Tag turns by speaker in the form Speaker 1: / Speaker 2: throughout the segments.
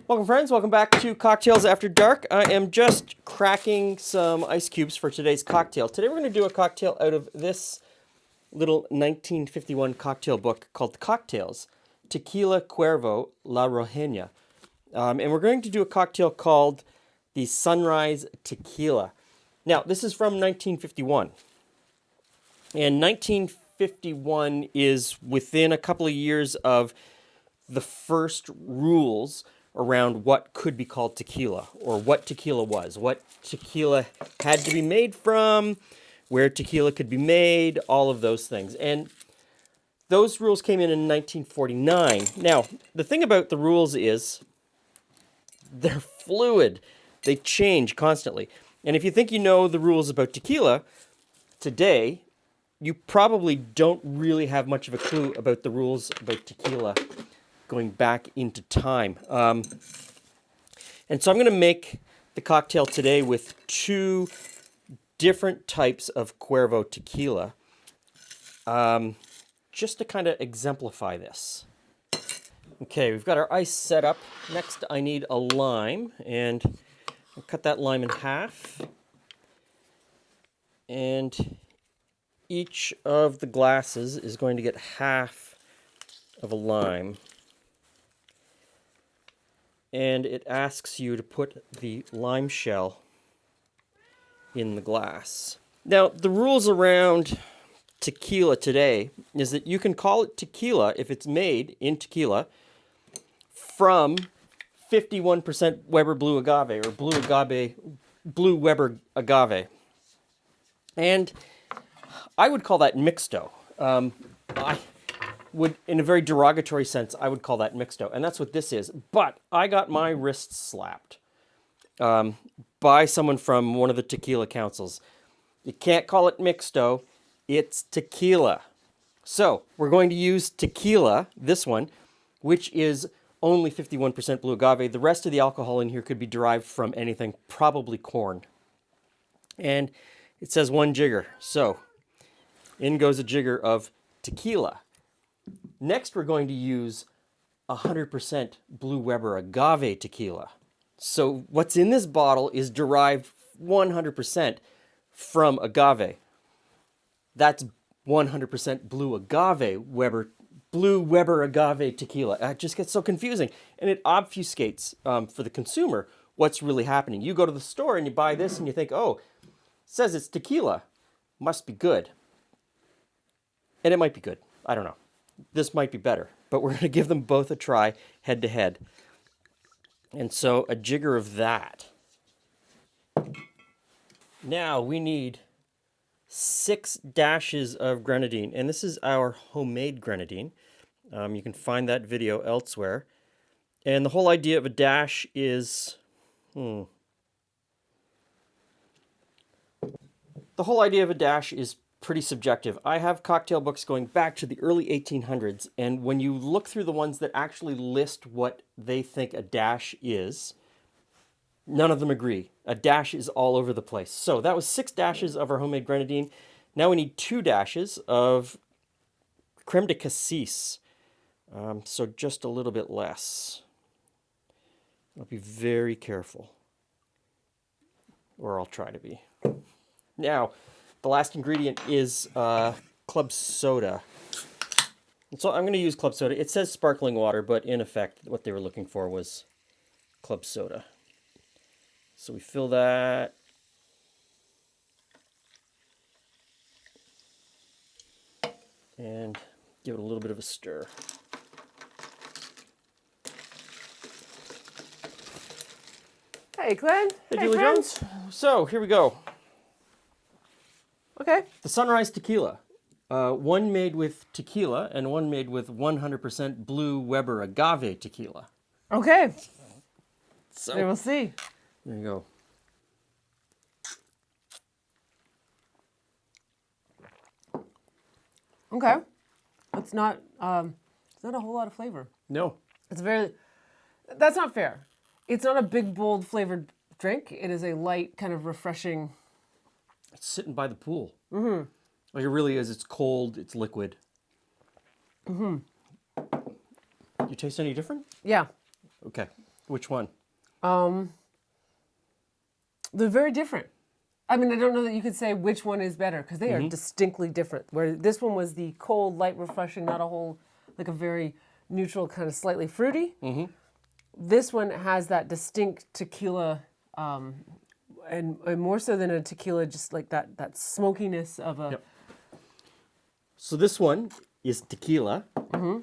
Speaker 1: Welcome friends, welcome back to Cocktails After Dark. I am just cracking some ice cubes for today's cocktail. Today we're going to do a cocktail out of this little 1951 cocktail book called Cocktails, Tequila Cuervo La Rojena. And we're going to do a cocktail called the Sunrise Tequila. Now, this is from 1951. And 1951 is within a couple of years of the first rules around what could be called tequila, or what tequila was, what tequila had to be made from, where tequila could be made, all of those things. And those rules came in 1949. Now, the thing about the rules is they're fluid. They change constantly. And if you think you know the rules about tequila today, you probably don't really have much of a clue about the rules about tequila going back into time. And so I'm going to make the cocktail today with two different types of Cuervo tequila, just to kind of exemplify this. Okay, we've got our ice set up. Next, I need a lime, and I'll cut that lime in half. And each of the glasses is going to get half of a lime. And it asks you to put the lime shell in the glass. Now, the rules around tequila today is that you can call it tequila if it's made in tequila from 51% Weber Blue Agave, or Blue Weber Agave. And I would call that mixto. In a very derogatory sense, I would call that mixto, and that's what this is. But I got my wrists slapped by someone from one of the tequila councils. You can't call it mixto, it's tequila. So we're going to use tequila, this one, which is only 51% blue agave. The rest of the alcohol in here could be derived from anything, probably corn. And it says 1 jigger, so in goes a jigger of tequila. Next, we're going to use 100% Blue Weber Agave tequila. So what's in this bottle is derived 100% from agave. That's 100% Blue Weber Agave tequila. It just gets so confusing, and it obfuscates for the consumer what's really happening. You go to the store and you buy this and you think, oh, it says it's tequila, must be good. And it might be good. I don't know. This might be better, but we're going to give them both a try head to head. And so a jigger of that. Now we need 6 dashes of grenadine, and this is our homemade grenadine. You can find that video elsewhere. And the whole idea of a dash is... The whole idea of a dash is pretty subjective. I have cocktail books going back to the early 1800s, and when you look through the ones that actually list what they think a dash is, none of them agree. A dash is all over the place. So that was 6 dashes of our homemade grenadine. Now we need 2 dashes of creme de cassis. So just a little bit less. I'll be very careful, or I'll try to be. Now, the last ingredient is club soda. And so I'm going to use club soda. It says sparkling water, but in effect, what they were looking for was club soda. So we fill that. And give it a little bit of a stir.
Speaker 2: Hey, Glenn.
Speaker 1: Hey, Julie Jones. So, here we go.
Speaker 2: Okay.
Speaker 1: The Sunrise Tequila. One made with tequila and one made with 100% Blue Weber Agave tequila.
Speaker 2: Okay.
Speaker 1: So
Speaker 2: We will see.
Speaker 1: There you go.
Speaker 2: Okay. It's not a whole lot of flavor.
Speaker 1: No.
Speaker 2: That's not fair. It's not a big, bold flavored drink. It is a light, kind of refreshing.
Speaker 1: It's sitting by the pool. Mm-hmm. Like it really is. It's cold. It's liquid. Mm-hmm. You taste any different?
Speaker 2: Yeah.
Speaker 1: Okay. Which one?
Speaker 2: They're very different. I mean, I don't know that you could say which one is better because they are distinctly different. Where this one was the cold, light, refreshing, not a whole, like a very neutral, kind of slightly fruity. This one has that distinct tequila, and more so than a tequila, just like that smokiness of a.
Speaker 1: Yep. So this one is tequila,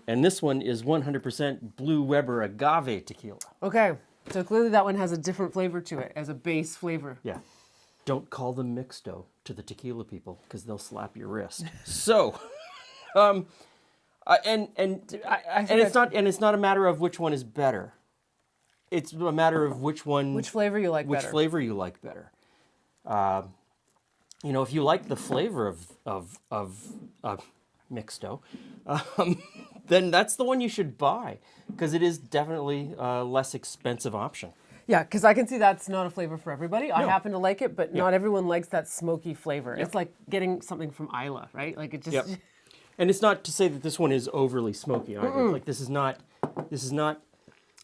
Speaker 1: and this one is 100% Blue Weber agave tequila.
Speaker 2: Okay, so clearly that one has a different flavor to it as a base flavor.
Speaker 1: Yeah. Don't call them mixto to the tequila people because they'll slap your wrist. So, and it's not a matter of which one is better. It's a matter of which
Speaker 2: flavor you like better.
Speaker 1: Which flavor you like better. You know, if you like the flavor of mixto, then that's the one you should buy because it is definitely a less expensive option.
Speaker 2: Yeah, because I can see that's not a flavor for everybody. I happen to like it, but not everyone likes that smoky flavor. It's like getting something from Isla, right? Like it just.
Speaker 1: Yep. And it's not to say that this one is overly smoky either. Like this is not.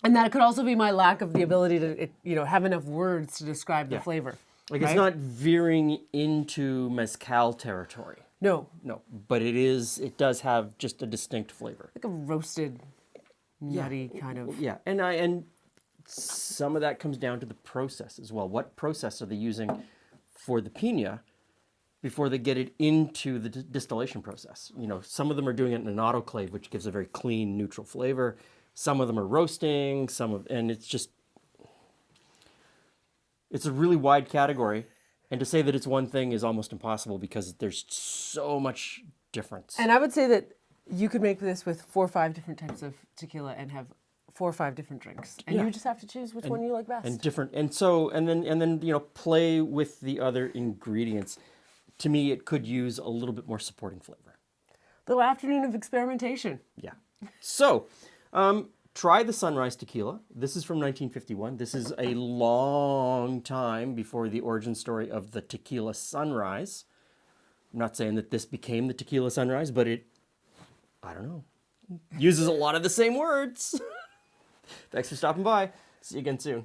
Speaker 2: And that could also be my lack of the ability to, have enough words to describe the flavor.
Speaker 1: Like it's not veering into mezcal territory.
Speaker 2: No.
Speaker 1: No, but it does have just a distinct flavor.
Speaker 2: Like a roasted, nutty kind of.
Speaker 1: Yeah, and some of that comes down to the process as well. What process are they using for the piña before they get it into the distillation process? You know, some of them are doing it in an autoclave, which gives a very clean, neutral flavor. Some of them are roasting, and it's a really wide category. And to say that it's one thing is almost impossible because there's so much difference.
Speaker 2: And I would say that you could make this with 4 or 5 different types of tequila and have 4 or 5 different drinks. And you just have to choose which one you like best.
Speaker 1: And then play with the other ingredients. To me, it could use a little bit more supporting flavor.
Speaker 2: Little afternoon of experimentation.
Speaker 1: Yeah. So, try the Sunrise Tequila. This is from 1951. This is a long time before the origin story of the Tequila Sunrise. I'm not saying that this became the Tequila Sunrise, but I don't know, uses a lot of the same words. Thanks for stopping by. See you again soon.